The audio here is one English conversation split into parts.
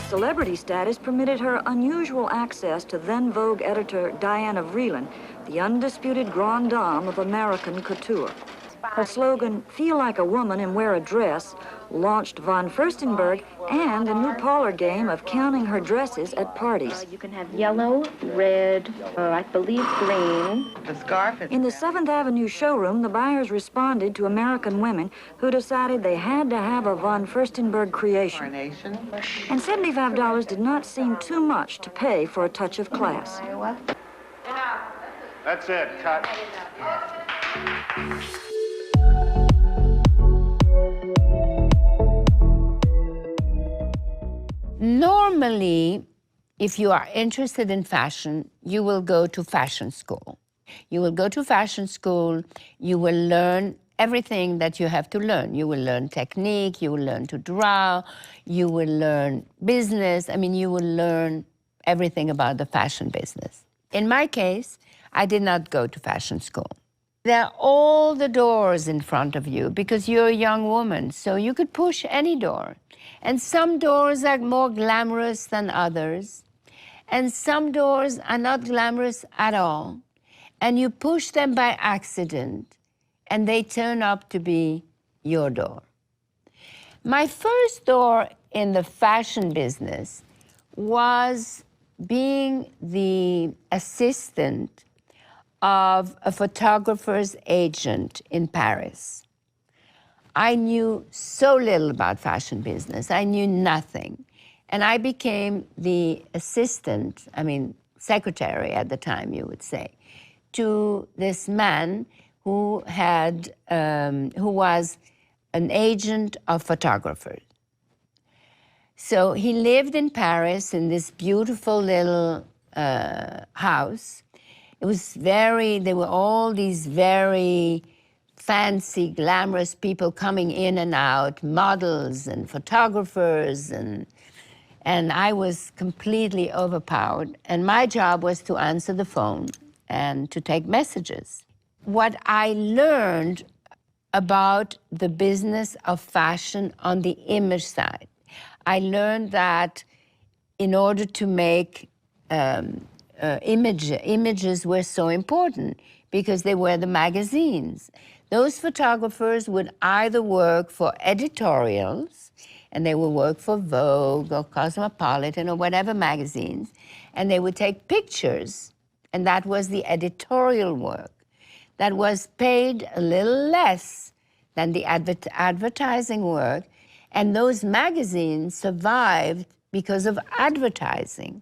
celebrity status permitted her unusual access to then Vogue editor Dianes Journey, the undisputed grande dame of American couture. Her slogan, "Feel like a woman and wear a dress," launched von Furstenberg and a new parlor game of counting her dresses at parties. You can have yellow, red, I believe green. The scarf is... In the 7th Avenue showroom, the buyers responded to American women who decided they had to have a von Furstenberg creation. And $75 did not seem too much to pay for a touch of class. That's it, cut. Normally, if you are interested in fashion, you will go to fashion school. You will go to fashion school, you will learn everything that you have to learn. You will learn technique, you will learn to draw, you will learn business. I mean, you will learn everything about the fashion business. In my case, I did not go to fashion school. There are all the doors in front of you because you're a young woman, so you could push any door. And some doors are more glamorous than others, and some doors are not glamorous at all. And you push them by accident, and they turn up to be your door. My first door in the fashion business was being the assistant of a photographer's agent in Paris. I knew so little about fashion business. I knew nothing. And I became the assistant, secretary at the time, you would say, to this man who was an agent of photographers. So he lived in Paris in this beautiful little house. It was there were all these very fancy, glamorous people coming in and out, models and photographers, and I was completely overpowered. And my job was to answer the phone and to take messages. What I learned about the business of fashion on the image side, I learned that in order to make images were so important because they were the magazines. Those photographers would either work for editorials, and they would work for Vogue or Cosmopolitan or whatever magazines, and they would take pictures, and that was the editorial work. That was paid a little less than the advertising work, and those magazines survived because of advertising.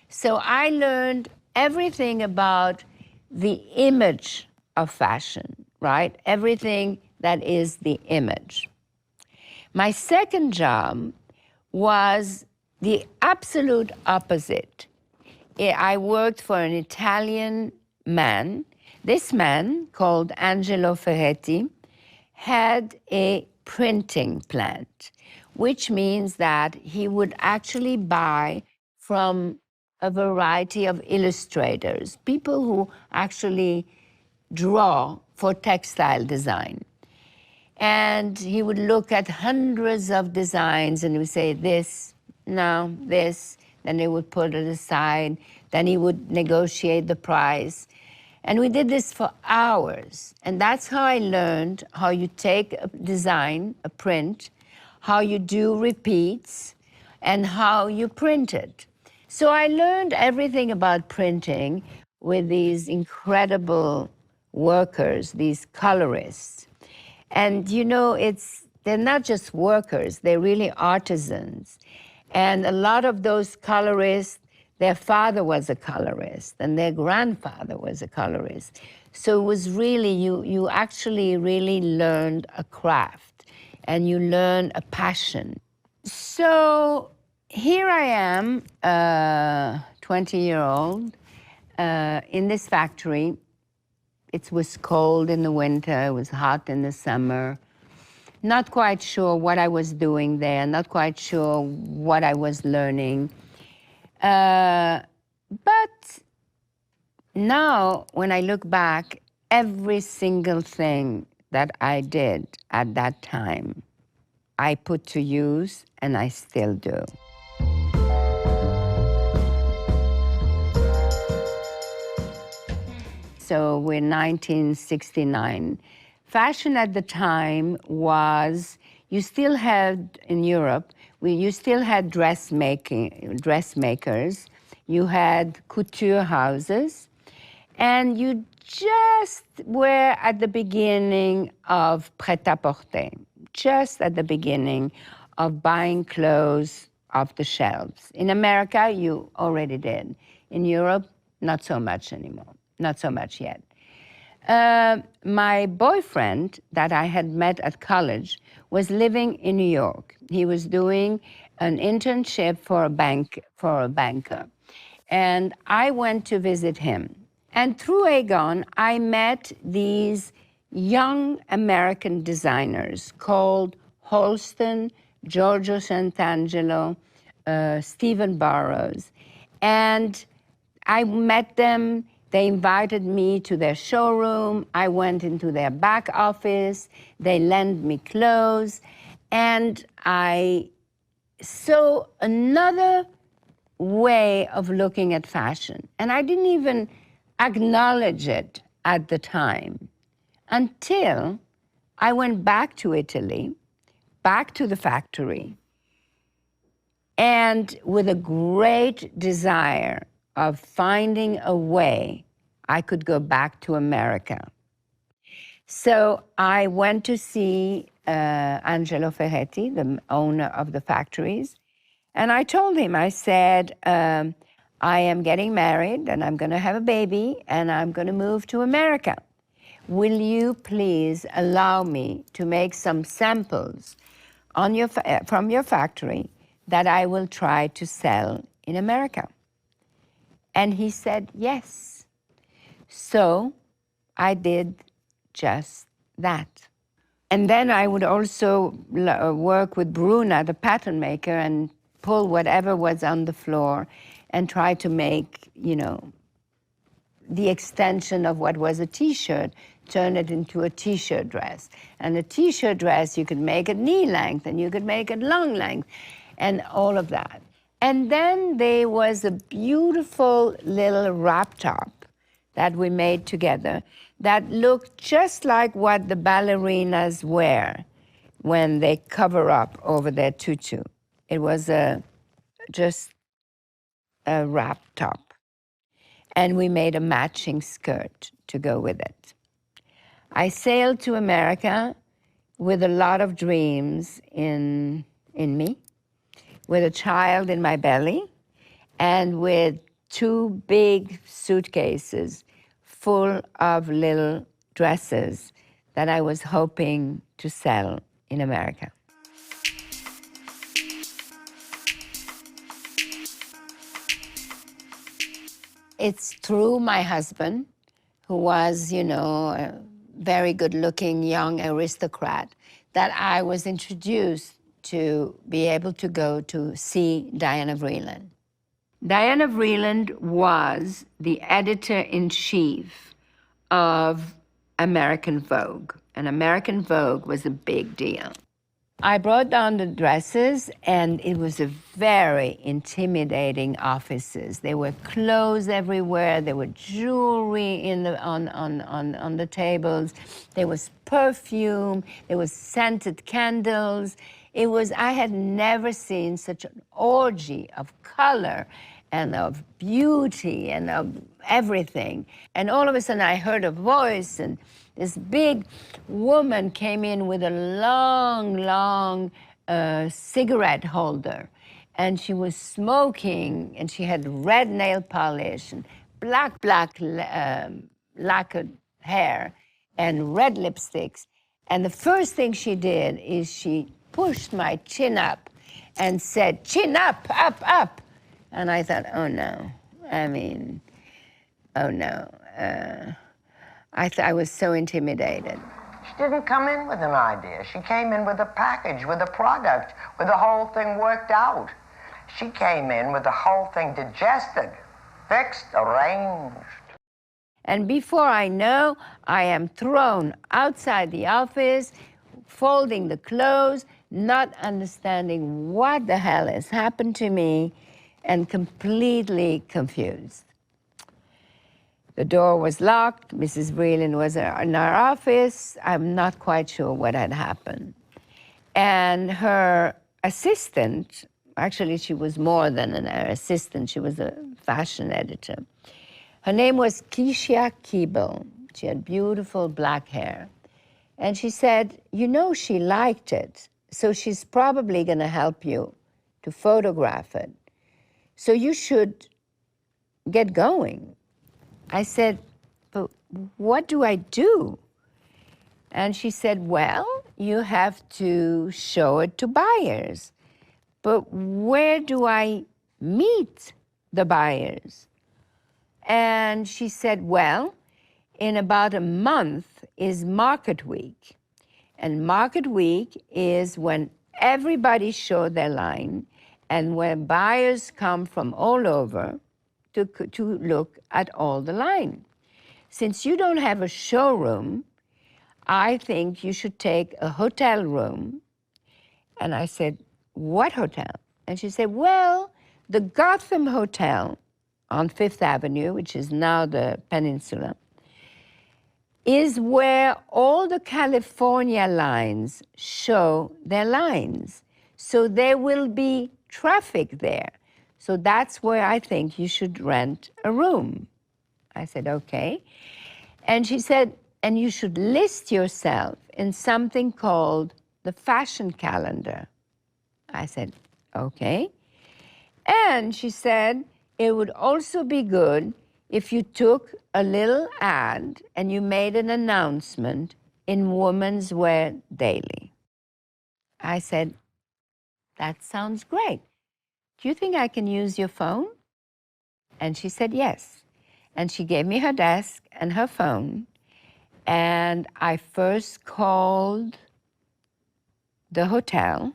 So I learned everything about the image of fashion, right? Everything that is the image. My second job was the absolute opposite. I worked for an Italian man. This man, called Angelo Ferretti, had a printing plant, which means that he would actually buy from a variety of illustrators, people who actually draw for textile design. And he would look at hundreds of designs and he would say, this, no, this, then he would put it aside, then he would negotiate the price. And we did this for hours. And that's how I learned how you take a design, a print, how you do repeats, and how you print it. So I learned everything about printing with these incredible workers, these colorists. And you know, they're not just workers, they're really artisans. And a lot of those colorists, their father was a colorist and their grandfather was a colorist. So it was really, you actually really learned a craft and you learn a passion. So here I am, 20-year-old, in this factory. It was cold in the winter, it was hot in the summer. Not quite sure what I was doing there, not quite sure what I was learning. But now, when I look back, every single thing that I did at that time, I put to use, and I still do. so we're 1969. Fashion at the time was, you still had, in Europe, you still had dressmakers, you had couture houses, and you just were at the beginning of prêt-à-porter, just at the beginning of buying clothes off the shelves. In America, you already did. In Europe, not so much anymore, not so much yet. My boyfriend that I had met at college was living in New York. He was doing an internship for a banker. And I went to visit him. And through Aegon, I met these young American designers called Halston, Giorgio Santangelo, Stephen Burrows. And I met them. They invited me to their showroom. I went into their back office. They lent me clothes. And I saw another way of looking at fashion. And I didn't even acknowledge it at the time until I went back to Italy, back to the factory, and with a great desire of finding a way I could go back to America. So I went to see Angelo Ferretti, the owner of the factories, and I told him, I said, I am getting married and I'm going to have a baby and I'm going to move to America. Will you please allow me to make some samples from your factory that I will try to sell in America? And he said yes. So I did just that. And then I would also work with Bruna, the pattern maker, and pull whatever was on the floor and try to make, the extension of what was a T-shirt, turn it into a T-shirt dress. And a T-shirt dress, you could make it knee length and you could make it long length and all of that. And then there was a beautiful little wrap top that we made together that looked just like what the ballerinas wear when they cover up over their tutu. It was just a wrap top. And we made a matching skirt to go with it. I sailed to America with a lot of dreams in me, with a child in my belly, and with 2 big suitcases full of little dresses that I was hoping to sell in America. It's through my husband, who was, a very good-looking young aristocrat, that I was introduced to be able to go to see Diana Vreeland. Diana Vreeland was the editor-in-chief of American Vogue, and American Vogue was a big deal. I brought down the dresses, and it was a very intimidating offices. There were clothes everywhere. There were jewelry on the tables. There was perfume. There was scented candles. I had never seen such an orgy of color and of beauty and of everything. And all of a sudden I heard a voice, and this big woman came in with a long cigarette holder. And she was smoking, and she had red nail polish and black lacquered hair and red lipsticks. And the first thing she did is she pushed my chin up and said, "Chin up, up, up." And I thought, oh no, oh no. I was so intimidated. She didn't come in with an idea. She came in with a package, with a product, with the whole thing worked out. She came in with the whole thing digested, fixed, arranged. And before I know, I am thrown outside the office, folding the clothes, not understanding what the hell has happened to me, and completely confused. The door was locked. Mrs. Vreeland was in our office. I'm not quite sure what had happened. And her assistant, actually she was more than an assistant, she was a fashion editor. Her name was Keisha Keeble. She had beautiful black hair. And she said, you know, she liked it, so she's probably gonna help you to photograph it. So you should get going. I said, but what do I do? And she said, well, you have to show it to buyers. But where do I meet the buyers? And she said, well, in about a month is Market Week. And Market Week is when everybody show their line and when buyers come from all over to look at all the line. Since you don't have a showroom, I think you should take a hotel room. And I said, what hotel? And she said, well, the Gotham Hotel on Fifth Avenue, which is now the Peninsula, is where all the California lines show their lines. So there will be traffic there. So that's where I think you should rent a room. I said, okay. And she said, and you should list yourself in something called the fashion calendar. I said, okay. And she said, it would also be good if you took a little ad and you made an announcement in Women's Wear Daily. I said, that sounds great. Do you think I can use your phone? And she said, yes. And she gave me her desk and her phone. And I first called the hotel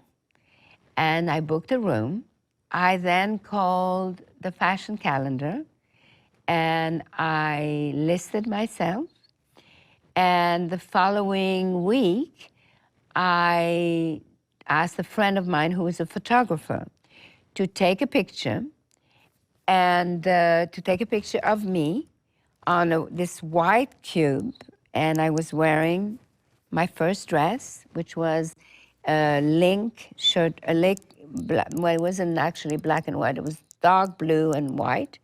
and I booked a room. I then called the fashion calendar and I listed myself. And the following week, I asked a friend of mine who was a photographer to take a picture and to take a picture of me on this white cube. And I was wearing my first dress, which was a link shirt, well, it wasn't actually black and white, it was dark blue and white.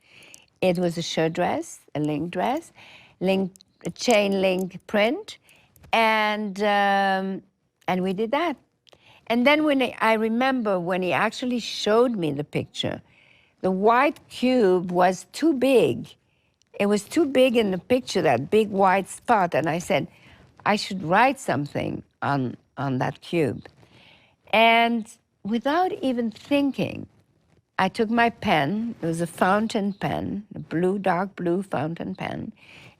It was a shirt dress, a link dress, a chain link print, and we did that. And then I remember when he actually showed me the picture, the white cube was too big. It was too big in the picture, that big white spot, and I said, I should write something on that cube. And without even thinking, I took my pen, it was a fountain pen, a blue, dark blue fountain pen,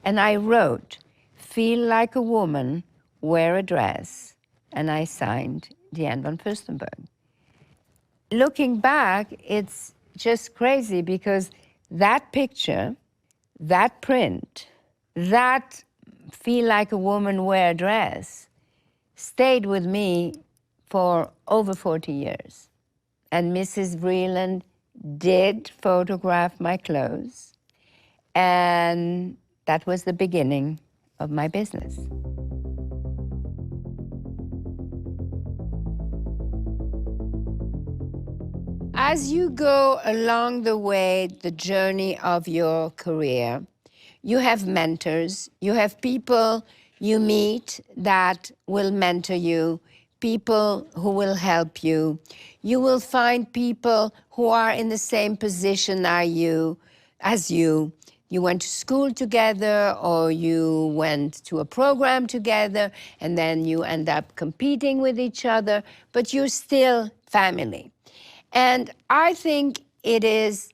and I wrote, feel like a woman, wear a dress, and I signed Diane von Furstenberg. Looking back, it's just crazy because that picture, that print, that feel like a woman, wear a dress, stayed with me for over 40 years. And Mrs. Vreeland did photograph my clothes, and that was the beginning of my business. As you go along the way, the journey of your career, you have mentors, you have people you meet that will mentor you, people who will help you. You will find people who are in the same position as you. You went to school together or you went to a program together and then you end up competing with each other, but you're still family. And I think it is,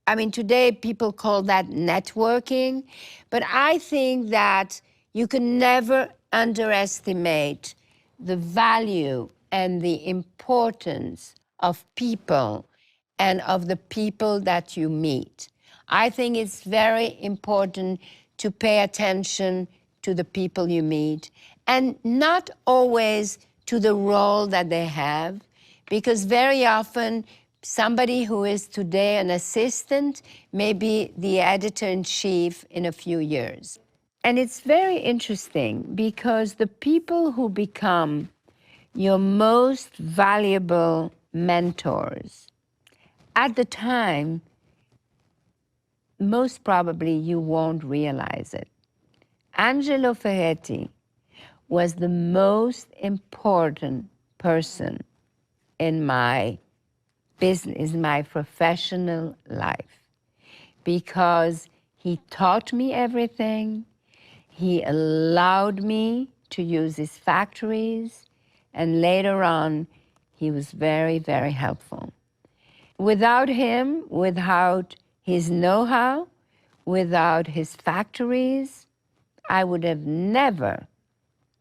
I mean, today people call that networking, but I think that you can never underestimate the value and the importance of people and of the people that you meet. I think it's very important to pay attention to the people you meet and not always to the role that they have, because very often Somebody who is today an assistant may be the editor-in-chief in a few years. And it's very interesting because the people who become your most valuable mentors, at the time, most probably you won't realize it. Angelo Ferretti was the most important person in my business, my professional life, because he taught me everything. He allowed me to use his factories, and later on, he was very, very helpful. Without him, without his know-how, without his factories, I would have never,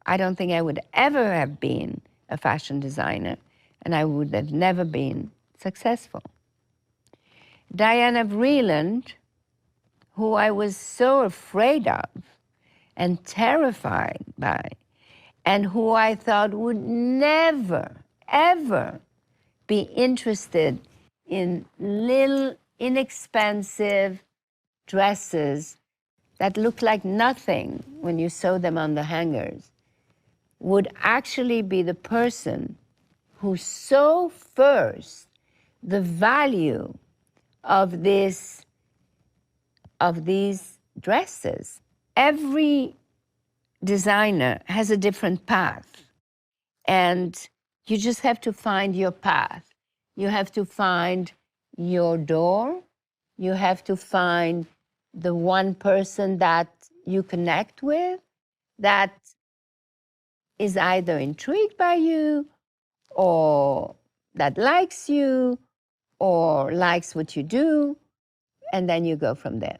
I don't think I would ever have been a fashion designer, and I would have never been successful. Diana Vreeland, who I was so afraid of and terrified by, and who I thought would never, ever be interested in little, inexpensive dresses that look like nothing when you sew them on the hangers, would actually be the person who saw first the value of these dresses. Every designer has a different path, and you just have to find your path. You have to find your door. You have to find the one person that you connect with, that is either intrigued by you, or that likes you, or likes what you do, and then you go from there.